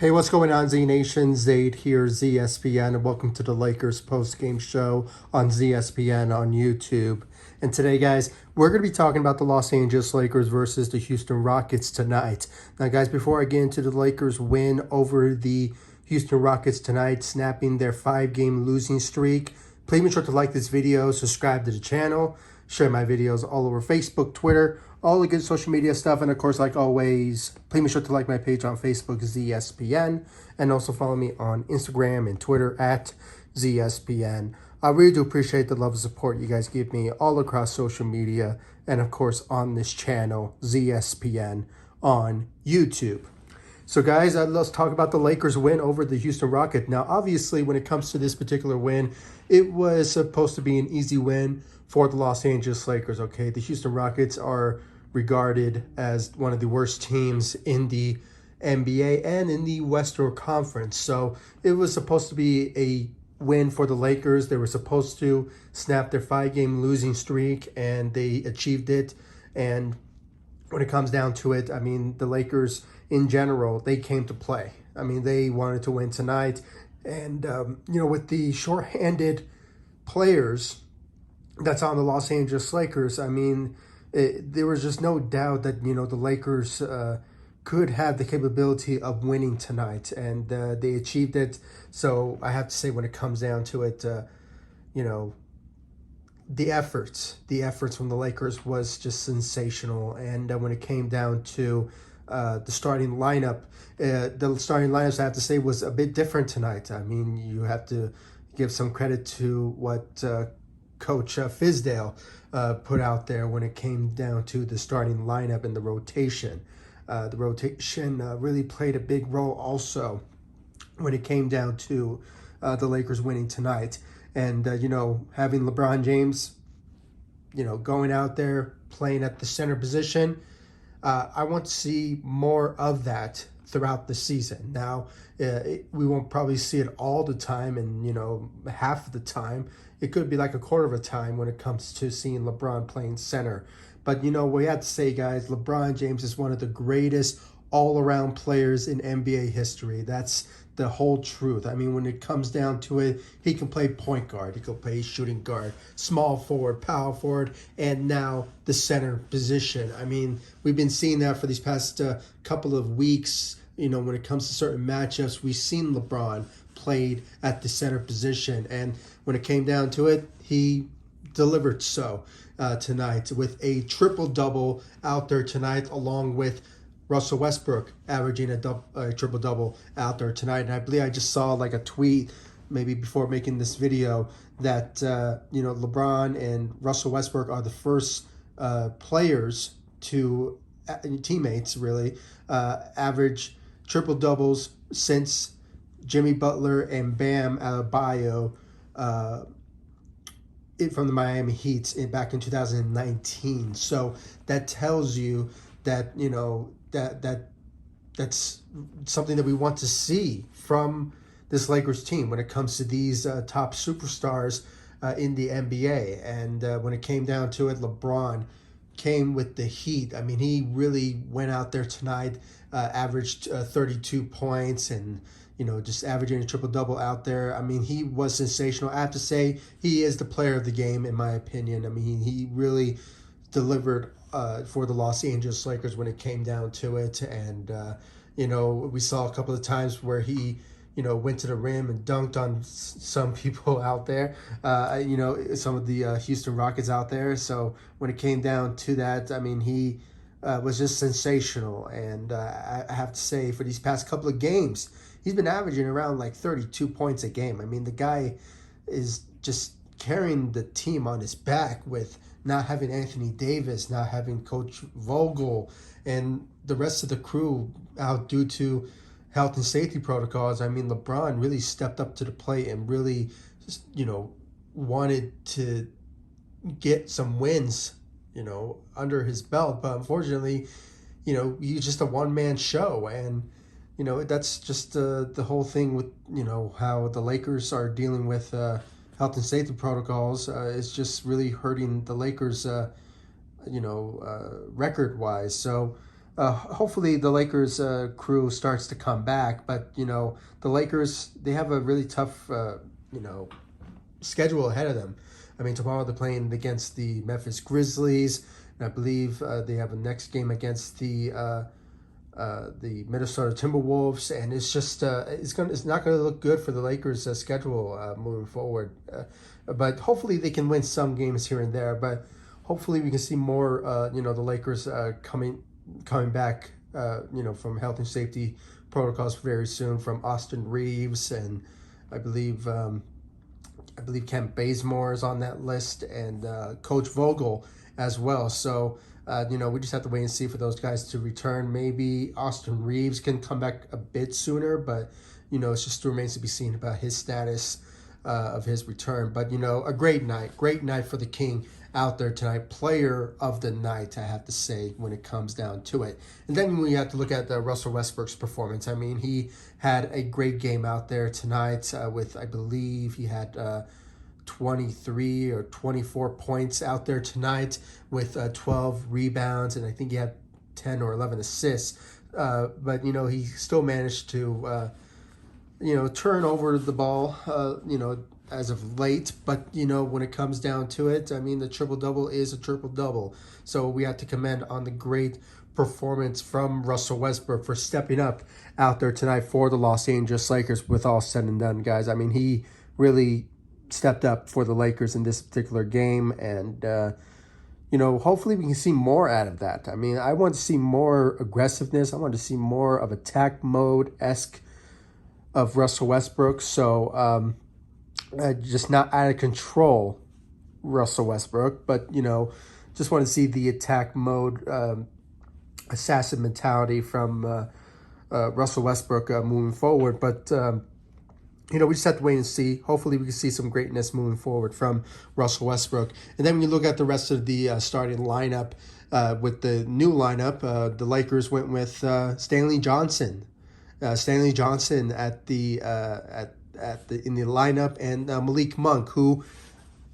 Hey, what's going on, Z Nation? Zaid here, ZSPN, and welcome to the Lakers post-game show on ZSPN on YouTube. And today, guys, we're going to be talking about the Los Angeles Lakers versus the Houston Rockets tonight. Now, guys, before I get into the Lakers win over the Houston Rockets tonight, snapping their 5-game losing streak, please make sure to like this video, subscribe to the channel, share my videos all over Facebook, Twitter, all the good social media stuff. And of course, like always, please make sure to like my page on Facebook, ZSPN, and also follow me on Instagram and Twitter at ZSPN. I really do appreciate the love and support you guys give me all across social media, and of course on this channel, ZSPN on YouTube. So guys, let's talk about the Lakers win over the Houston Rockets. Now, obviously, when it comes to this particular win, it was supposed to be an easy win for the Los Angeles Lakers, okay? The Houston Rockets are regarded as one of the worst teams in the NBA and in the Western Conference. So it was supposed to be a win for the Lakers. They were supposed to snap their 5-game losing streak, and they achieved it. And when it comes down to it, I mean, the Lakers in general, they came to play. I mean, they wanted to win tonight. And, with the shorthanded players that's on the Los Angeles Lakers, I mean, there was just no doubt that, the Lakers could have the capability of winning tonight. And they achieved it. So I have to say, when it comes down to it, the efforts from the Lakers was just sensational. And when it came down to the starting lineup, I have to say, was a bit different tonight. I mean, you have to give some credit to what Coach Fizdale put out there when it came down to the starting lineup and the rotation. The rotation really played a big role also when it came down to the Lakers winning tonight. And, having LeBron James, going out there playing at the center position, I want to see more of that throughout the season. Now, we won't probably see it all the time, and, half of the time. It could be like a quarter of a time when it comes to seeing LeBron playing center. But, we have to say, guys, LeBron James is one of the greatest all-around players in NBA history. That's the whole truth. I mean, when it comes down to it, he can play point guard, he can play shooting guard, small forward, power forward, and now the center position. I mean, we've been seeing that for these past couple of weeks. When it comes to certain matchups, we've seen LeBron played at the center position. And when it came down to it, he delivered tonight with a triple-double out there tonight, along with Russell Westbrook averaging a triple-double out there tonight. And I believe I just saw like a tweet maybe before making this video that, LeBron and Russell Westbrook are the first players to, teammates really, average triple-doubles since Jimmy Butler and Bam Adebayo from the Miami Heat back in 2019. So that tells you that, that's something that we want to see from this Lakers team when it comes to these top superstars in the NBA. And when it came down to it, LeBron came with the heat. I mean, he really went out there tonight, averaged 32 points and, just averaging a triple-double out there. I mean, he was sensational. I have to say, he is the player of the game, in my opinion. I mean, he really delivered for the Los Angeles Lakers when it came down to it. And, we saw a couple of times where he, went to the rim and dunked on some people out there, some of the Houston Rockets out there. So when it came down to that, I mean, he was just sensational. And I have to say, for these past couple of games, he's been averaging around like 32 points a game. I mean, the guy is just carrying the team on his back with not having Anthony Davis, not having Coach Vogel, and the rest of the crew out due to health and safety protocols. I mean, LeBron really stepped up to the plate and really just, wanted to get some wins, under his belt. But unfortunately, he's just a one-man show. And, that's just the whole thing with, how the Lakers are dealing with health and safety protocols is just really hurting the Lakers, record-wise. So hopefully the Lakers crew starts to come back. But the Lakers, they have a really tough schedule ahead of them. I mean, tomorrow they're playing against the Memphis Grizzlies, and I believe they have a next game against the Minnesota Timberwolves, and it's just it's not going to look good for the Lakers' schedule moving forward. But hopefully they can win some games here and there. But hopefully we can see more. The Lakers coming back. From health and safety protocols very soon from Austin Reeves, and I believe Kent Bazemore is on that list, and Coach Vogel as well. So. We just have to wait and see for those guys to return. Maybe Austin Reeves can come back a bit sooner, but, it's just remains to be seen about his status of his return. But, a great night for the King out there tonight. Player of the night, I have to say, when it comes down to it. And then we have to look at Russell Westbrook's performance. I mean, he had a great game out there tonight with, I believe, he had 23 or 24 points out there tonight with 12 rebounds, and I think he had 10 or 11 assists. But he still managed to turn over the ball as of late. But when it comes down to it, I mean, the triple-double is a triple-double. So we have to commend on the great performance from Russell Westbrook for stepping up out there tonight for the Los Angeles Lakers. With all said and done, guys, I mean, he really stepped up for the Lakers in this particular game, and hopefully we can see more out of that. I mean, I want to see more aggressiveness. I want to see more of attack mode-esque of Russell Westbrook. So just not out of control Russell Westbrook, but just want to see the attack mode assassin mentality from Russell Westbrook moving forward. But we just have to wait and see. Hopefully we can see some greatness moving forward from Russell Westbrook. And then when you look at the rest of the starting lineup, with the new lineup, the Lakers went with Stanley Johnson. Stanley Johnson in the lineup, and Malik Monk, who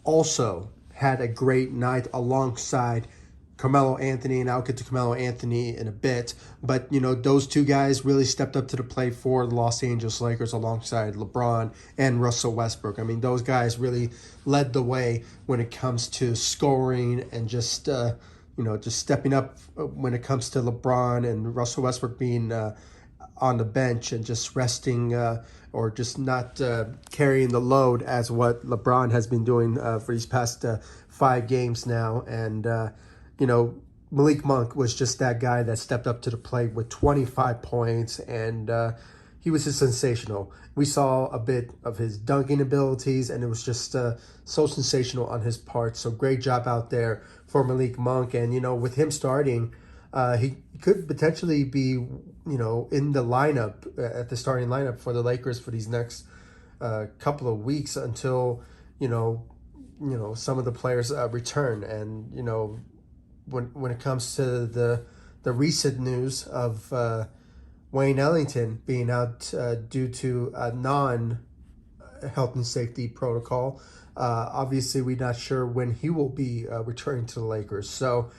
also had a great night alongside Carmelo Anthony, and I'll get to Carmelo Anthony in a bit. But, those two guys really stepped up to the plate for the Los Angeles Lakers alongside LeBron and Russell Westbrook. I mean, those guys really led the way when it comes to scoring and just stepping up when it comes to LeBron and Russell Westbrook being on the bench and just resting or just not carrying the load as what LeBron has been doing for these past 5 games now. And, Malik Monk was just that guy that stepped up to the plate with 25 points, and he was just sensational. We saw a bit of his dunking abilities, and it was just so sensational on his part. So great job out there for Malik Monk. And, with him starting, he could potentially be, in the lineup, at the starting lineup for the Lakers for these next couple of weeks until, some of the players return. And, when it comes to the recent news of Wayne Ellington being out due to a non-health and safety protocol, obviously we're not sure when he will be returning to the Lakers. So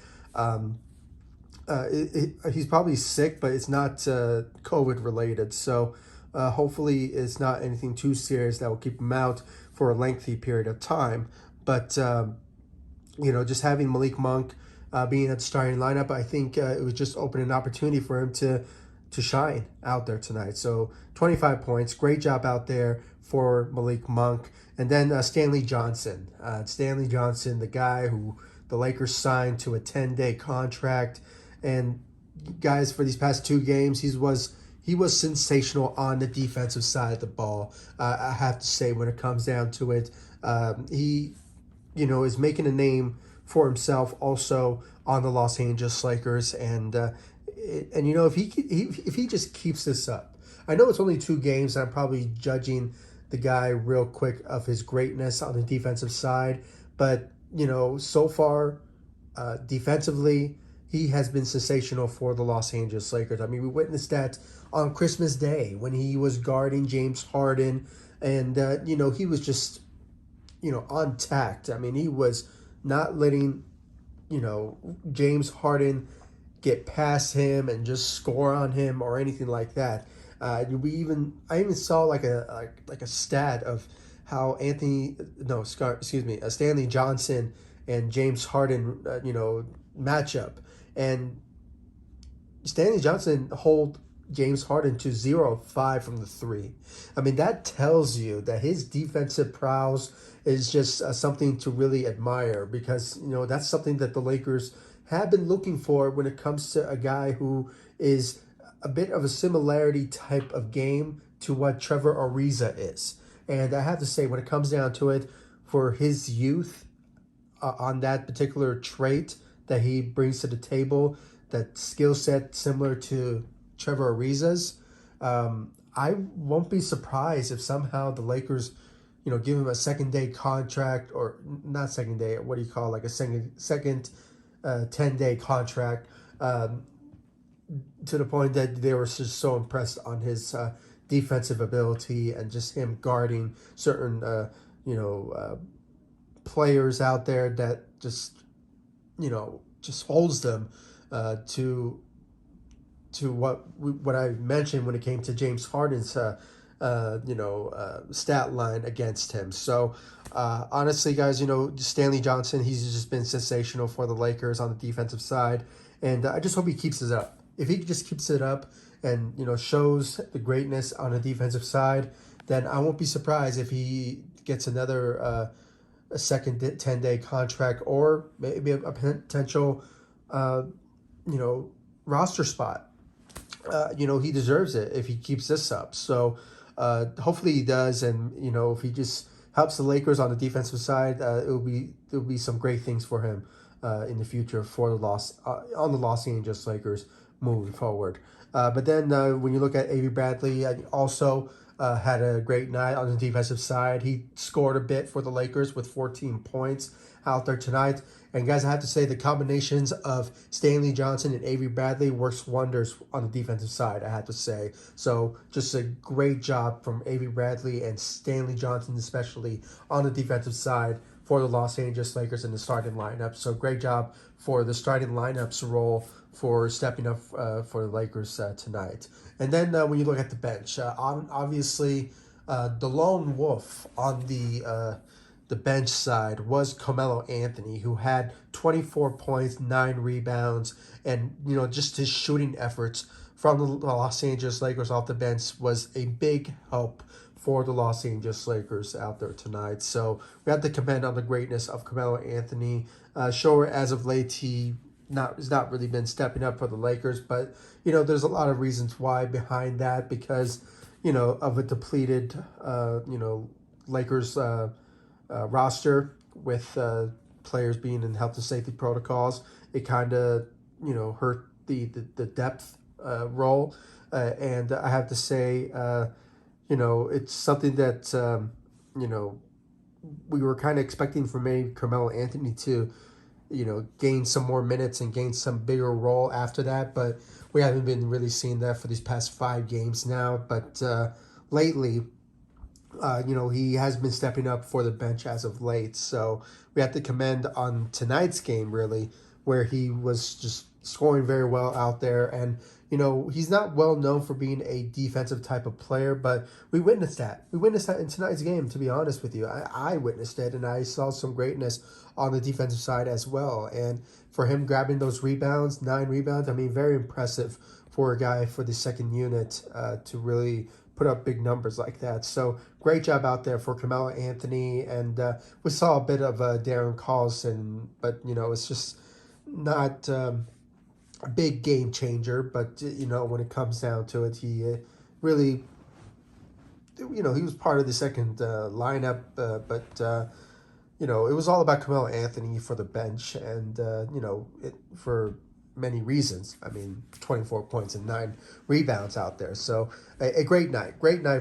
he's probably sick, but it's not COVID related. So hopefully it's not anything too serious that will keep him out for a lengthy period of time. But just having Malik Monk being at the starting lineup, I think it was just open an opportunity for him to shine out there tonight. So 25 points, great job out there for Malik Monk. And then Stanley Johnson. Stanley Johnson, the guy who the Lakers signed to a 10-day contract. And guys, for these past 2 games, he was sensational on the defensive side of the ball. I have to say, when it comes down to it, he is making a name for himself also on the Los Angeles Lakers. And if he just keeps this up, I know it's only 2 games, and I'm probably judging the guy real quick of his greatness on the defensive side, but so far defensively, he has been sensational for the Los Angeles Lakers. I mean, we witnessed that on Christmas Day when he was guarding James Harden, and he was just on tact. I mean, he was not letting James Harden get past him and just score on him or anything like that. I even saw like a stat of how Stanley Johnson and James Harden matchup, and Stanley Johnson hold James Harden to 0 of 5 from the three. I mean, that tells you that his defensive prowess is just something to really admire, because that's something that the Lakers have been looking for when it comes to a guy who is a bit of a similarity type of game to what Trevor Ariza is. And I have to say, when it comes down to it, for his youth, on that particular trait that he brings to the table, that skill set similar to Trevor Ariza's, I won't be surprised if somehow the Lakers, give him a second day contract, or not second day, what do you call, like a second 10-day contract, to the point that they were just so impressed on his defensive ability and just him guarding certain players out there, that just holds them to what I mentioned when it came to James Harden's stat line against him. So honestly, guys, Stanley Johnson, he's just been sensational for the Lakers on the defensive side, and I just hope he keeps it up. If he just keeps it up and shows the greatness on the defensive side, then I won't be surprised if he gets another a second 10-day contract, or maybe a potential roster spot. He deserves it if he keeps this up. So hopefully he does, and if he just helps the Lakers on the defensive side, it'll be some great things for him in the future for the Los Angeles Lakers moving forward. But then when you look at Avery Bradley, also had a great night on the defensive side. He scored a bit for the Lakers with 14 points out there tonight. And guys, I have to say, the combinations of Stanley Johnson and Avery Bradley works wonders on the defensive side, I have to say. So just a great job from Avery Bradley and Stanley Johnson, especially on the defensive side for the Los Angeles Lakers in the starting lineup. So great job for the starting lineups role for stepping up for the Lakers tonight. And then when you look at the bench, obviously the lone wolf on the bench side was Carmelo Anthony, who had 24 points, 9 rebounds, and just his shooting efforts from the Los Angeles Lakers off the bench was a big help for the Los Angeles Lakers out there tonight. So we have to commend on the greatness of Carmelo Anthony. Sure, as of late, has not really been stepping up for the Lakers, but there's a lot of reasons why behind that, because of a depleted Lakers roster with players being in health and safety protocols. It kind of hurt the depth role, and I have to say it's something that we were kind of expecting from maybe Carmelo Anthony to gain some more minutes and gain some bigger role after that, but we haven't been really seeing that for these past 5 games now. But lately, he has been stepping up for the bench as of late. So we have to commend on tonight's game, really, where he was just scoring very well out there. And, he's not well known for being a defensive type of player, but we witnessed that. We witnessed that in tonight's game, to be honest with you. I witnessed it, and I saw some greatness on the defensive side as well. And for him grabbing those rebounds, 9 rebounds, I mean, very impressive for a guy for the second unit to really put up big numbers like that. So great job out there for Carmelo Anthony. And we saw a bit of Darren Collison, but, it's just not a big game changer. But, when it comes down to it, he really, he was part of the second lineup. But it was all about Carmelo Anthony for the bench. And, for many reasons. I mean, 24 points and 9 rebounds out there. So a great night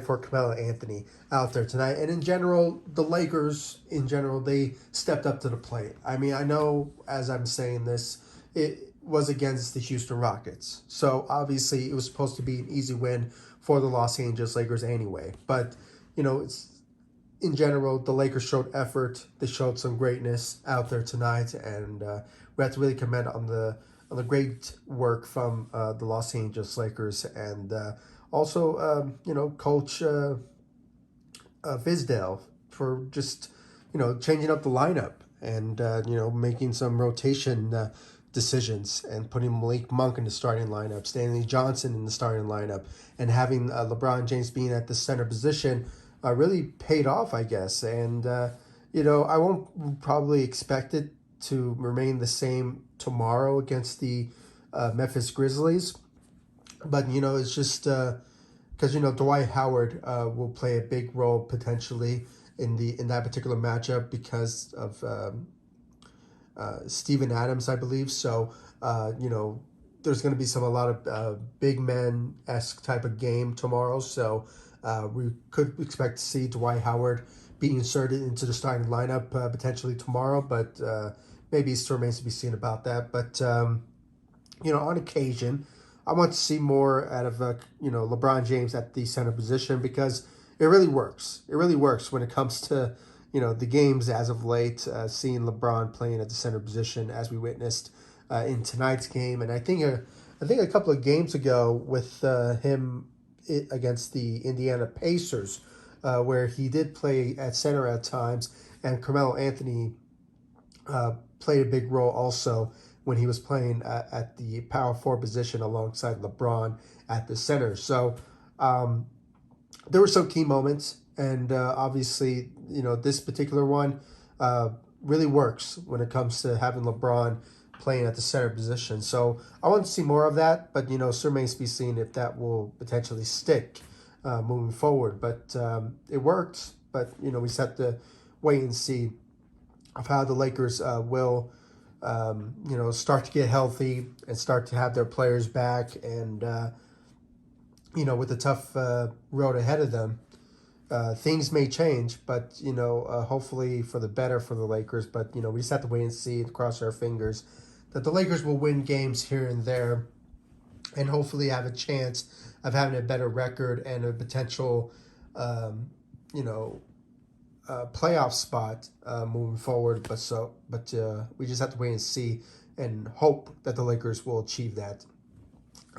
for Carmelo Anthony out there tonight. And in general, the Lakers, they stepped up to the plate. I mean, I know as I'm saying this, it was against the Houston Rockets. So obviously it was supposed to be an easy win for the Los Angeles Lakers anyway. But, it's in general, the Lakers showed effort. They showed some greatness out there tonight. And we have to really commend on the the great work from the Los Angeles Lakers, and also Coach Fizdale for just changing up the lineup and making some rotation decisions and putting Malik Monk in the starting lineup, Stanley Johnson in the starting lineup, and having LeBron James being at the center position really paid off, I guess. And I won't probably expect it to remain the same tomorrow against the Memphis Grizzlies, but it's just because Dwight Howard will play a big role potentially in that particular matchup because of Steven Adams, I believe. So there's going to be a lot of big men-esque type of game tomorrow. So we could expect to see Dwight Howard be inserted into the starting lineup potentially tomorrow, but maybe it still remains to be seen about that. But on occasion, I want to see more out of LeBron James at the center position, because it really works. It really works when it comes to the games as of late. Seeing LeBron playing at the center position as we witnessed in tonight's game, and I think a couple of games ago with him against the Indiana Pacers, where he did play at center at times, and Carmelo Anthony played a big role also when he was playing at the power forward position alongside LeBron at the center. So there were some key moments, and obviously, this particular one really works when it comes to having LeBron playing at the center position. So I want to see more of that, but still remains to be seen if that will potentially stick moving forward. But it worked, but we just have to wait and see of how the Lakers will start to get healthy and start to have their players back, and with the tough road ahead of them, things may change, but hopefully for the better for the Lakers. But we just have to wait and see and cross our fingers that the Lakers will win games here and there, and hopefully have a chance of having a better record and a potential playoff spot moving forward. But we just have to wait and see and hope that the Lakers will achieve that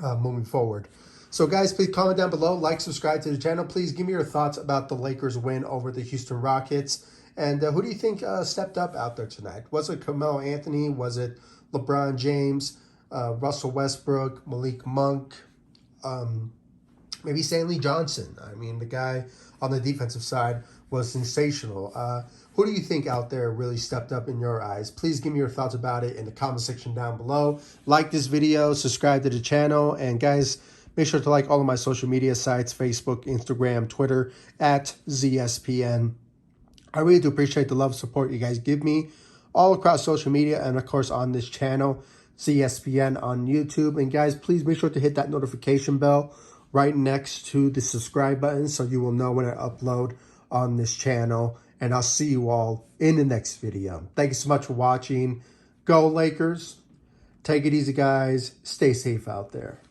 moving forward. So guys, please comment down below, like, subscribe to the channel. Please give me your thoughts about the Lakers win over the Houston Rockets. And who do you think stepped up out there tonight? Was it Carmelo Anthony? Was it LeBron James, Russell Westbrook, Malik Monk, maybe Stanley Johnson? I mean, the guy on the defensive side was sensational. Who do you think out there really stepped up in your eyes? Please give me your thoughts about it in the comment section down below. Like this video, subscribe to the channel, and guys, make sure to like all of my social media sites, Facebook, Instagram, Twitter, at ZSPN. I really do appreciate the love and support you guys give me all across social media, and of course on this channel, ZSPN on YouTube. And guys, please make sure to hit that notification bell right next to the subscribe button so you will know when I upload on this channel. And I'll see you all in the next video. Thank you so much for watching. Go Lakers. Take it easy, guys. Stay safe out there.